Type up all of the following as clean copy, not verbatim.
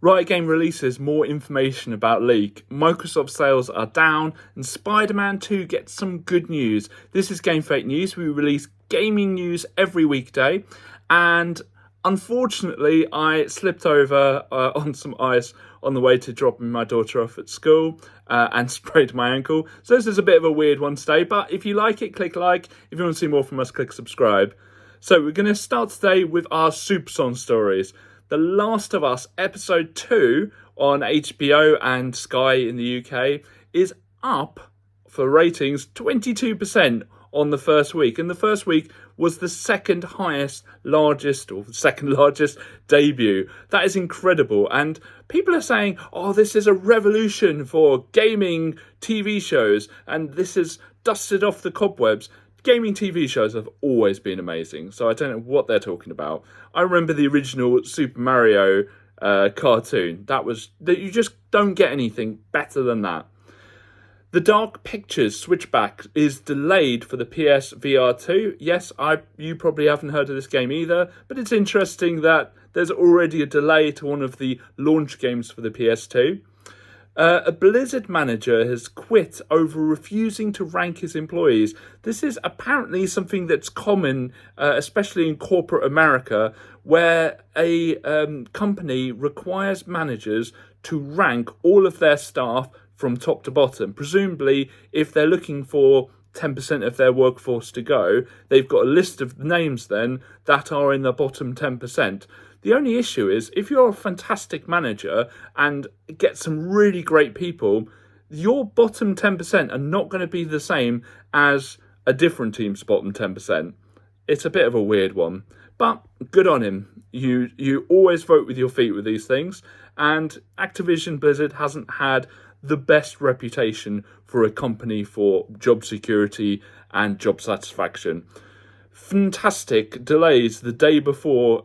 Riot Game releases more information about Leak. Microsoft sales are down, and Spider-Man 2 gets some good news. This is Gamef8 News. We release gaming news every weekday, and unfortunately, I slipped over on some ice on the way to dropping my daughter off at school and sprayed my ankle. So this is a bit of a weird one today, but if you like it, click like. If you want to see more from us, click subscribe. So we're going to start today with our Superson stories. The Last of Us Episode 2 on HBO and Sky in the UK is up for ratings 22% on the first week. And the first week was the second largest debut. That is incredible. And people are saying, oh, this is a revolution for gaming TV shows, and this has dusted off the cobwebs. Gaming TV shows have always been amazing, so I don't know what they're talking about. I remember the original Super Mario cartoon. That you just don't get anything better than that. The Dark Pictures Switchback is delayed for the PS VR 2. Yes, you probably haven't heard of this game either, but it's interesting that there's already a delay to one of the launch games for the PS2. A Blizzard manager has quit over refusing to rank his employees. This is apparently something that's common, especially in corporate America, where a company requires managers to rank all of their staff from top to bottom. Presumably, if they're looking for 10% of their workforce to go, they've got a list of names then that are in the bottom 10%. The only issue is, if you're a fantastic manager and get some really great people, your bottom 10% are not going to be the same as a different team's bottom 10%. It's a bit of a weird one, but good on him. You always vote with your feet with these things, and Activision Blizzard hasn't had the best reputation for a company for job security and job satisfaction. Fantastic delays the day before.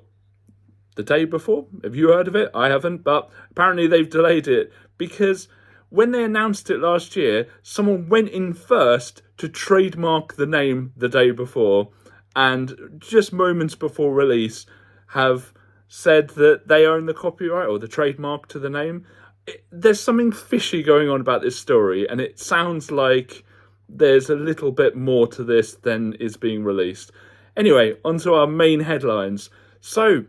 Have you heard of it? I haven't, but apparently they've delayed it because when they announced it last year, someone went in first to trademark the name the day before, and just moments before release have said that they own the copyright or the trademark to the name. There's something fishy going on about this story, and it sounds like there's a little bit more to this than is being released. Anyway, onto our main headlines. So,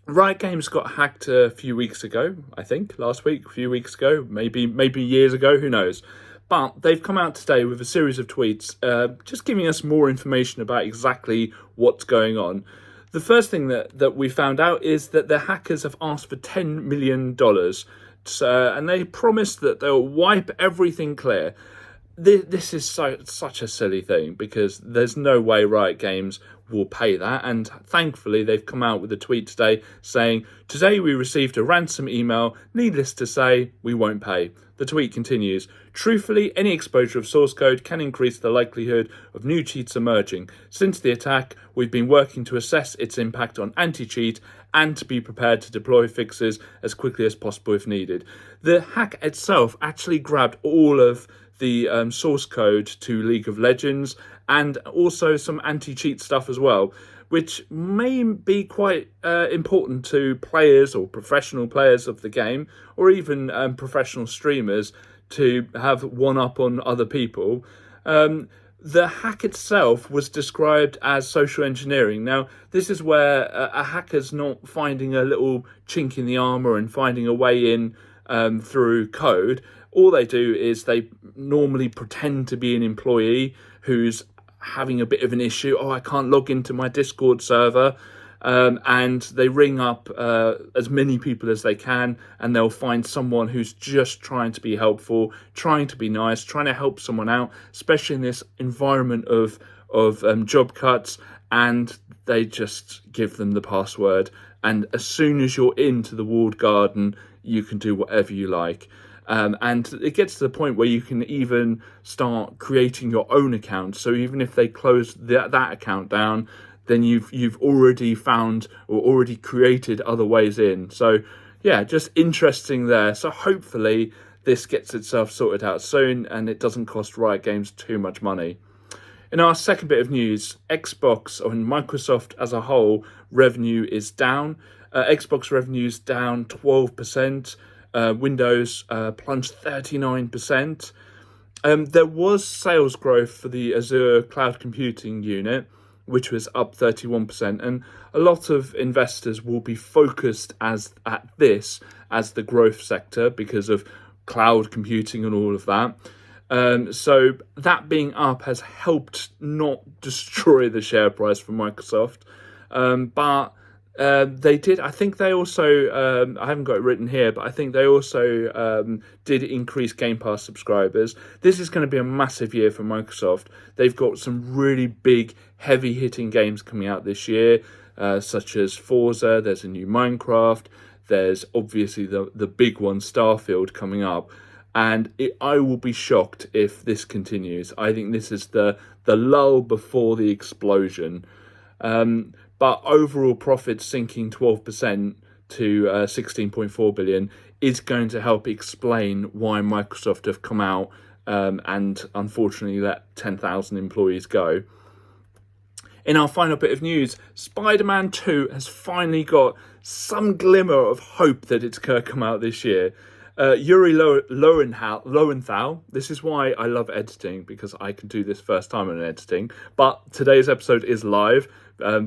Riot Games got hacked a few weeks ago, I think, last week, a few weeks ago, maybe years ago, who knows. But they've come out today with a series of tweets just giving us more information about exactly what's going on. The first thing that we found out is that the hackers have asked for $10 million, and they promised that they'll wipe everything clear. This is such a silly thing, because there's no way Riot Games will pay that, and thankfully they've come out with a tweet today saying, "Today we received a ransom email. Needless to say, we won't pay." The tweet continues, "Truthfully, any exposure of source code can increase the likelihood of new cheats emerging. Since the attack, we've been working to assess its impact on anti-cheat and to be prepared to deploy fixes as quickly as possible if needed." The hack itself actually grabbed all of the source code to League of Legends and also some anti-cheat stuff as well, which may be quite important to players or professional players of the game, or even professional streamers, to have one up on other people. The hack itself was described as social engineering. Now, this is where a hacker's not finding a little chink in the armour and finding a way in through code. All they do is they normally pretend to be an employee who's having a bit of an issue. Oh, I can't log into my Discord server. And they ring up as many people as they can, and they'll find someone who's just trying to be helpful, trying to be nice, trying to help someone out, especially in this environment of job cuts, and they just give them the password. And as soon as you're into the walled garden, you can do whatever you like. And it gets to the point where you can even start creating your own account. So even if they close that account down, then you've already found or already created other ways in. So yeah, just interesting there. So hopefully this gets itself sorted out soon and it doesn't cost Riot Games too much money. In our second bit of news, Xbox and Microsoft as a whole revenue is down. Xbox revenues down 12%. Windows plunged 39%. There was sales growth for the Azure cloud computing unit, which was up 31%, and a lot of investors will be focused at this as the growth sector because of cloud computing and all of that. So that being up has helped not destroy the share price for Microsoft, but they did. I think they also. I haven't got it written here, but I think they also did increase Game Pass subscribers. This is going to be a massive year for Microsoft. They've got some really big, heavy-hitting games coming out this year, such as Forza. There's a new Minecraft. There's obviously the big one, Starfield, coming up. And I will be shocked if this continues. I think this is the lull before the explosion. But overall profits sinking 12% to 16.4 billion is going to help explain why Microsoft have come out and unfortunately let 10,000 employees go. In our final bit of news, Spider-Man 2 has finally got some glimmer of hope that it's going to come out this year. Yuri Lowenthal, this is why I love editing, because I can do this first time in editing, but today's episode is live,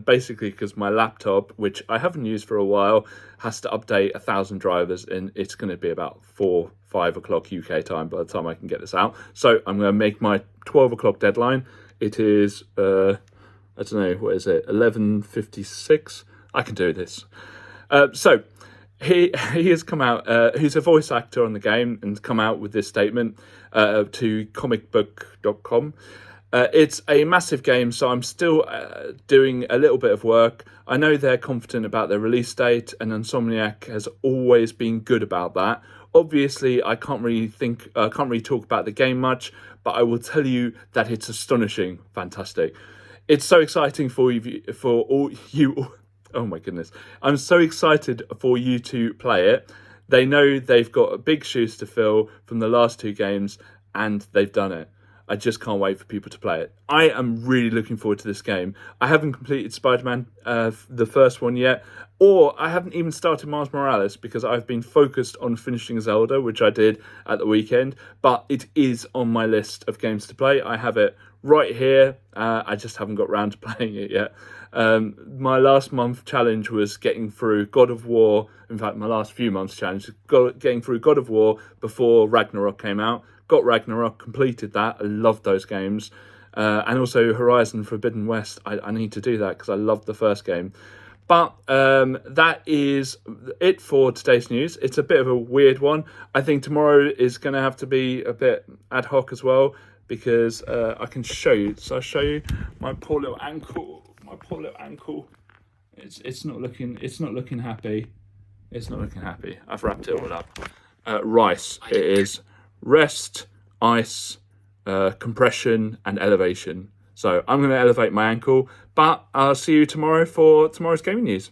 basically because my laptop, which I haven't used for a while, has to update 1,000 drivers, and it's going to be about 5 o'clock UK time by the time I can get this out. So I'm going to make my 12 o'clock deadline. It is, I don't know, what is it, 11:56? I can do this. So he has come out, he's a voice actor on the game, and come out with this statement to comicbook.com. It's a massive game, so I'm still doing a little bit of work. I know they're confident about their release date, and Insomniac has always been good about that. Obviously, I can't really talk about the game much, but I will tell you that it's astonishing, fantastic. It's so exciting for you. Oh my goodness. I'm so excited for you to play it. They know they've got big shoes to fill from the last 2 games, and they've done it. I just can't wait for people to play it. I am really looking forward to this game. I haven't completed Spider-Man, the first one yet, or I haven't even started Miles Morales because I've been focused on finishing Zelda, which I did at the weekend, but it is on my list of games to play. I have it right here. I just haven't got around to playing it yet. My last month challenge was getting through God of War. In fact, my last few months challenge was getting through God of War before Ragnarok came out. Got Ragnarok, completed that. I loved those games. And also Horizon Forbidden West. I need to do that because I loved the first game. But that is it for today's news. It's a bit of a weird one. I think tomorrow is going to have to be a bit ad hoc as well, because I can show you. So I'll show you my poor little ankle. My poor little ankle. It's not looking happy. It's not looking happy. I've wrapped it all up. Rice. It is rest, ice, compression, and elevation. So I'm going to elevate my ankle. But I'll see you tomorrow for tomorrow's gaming news.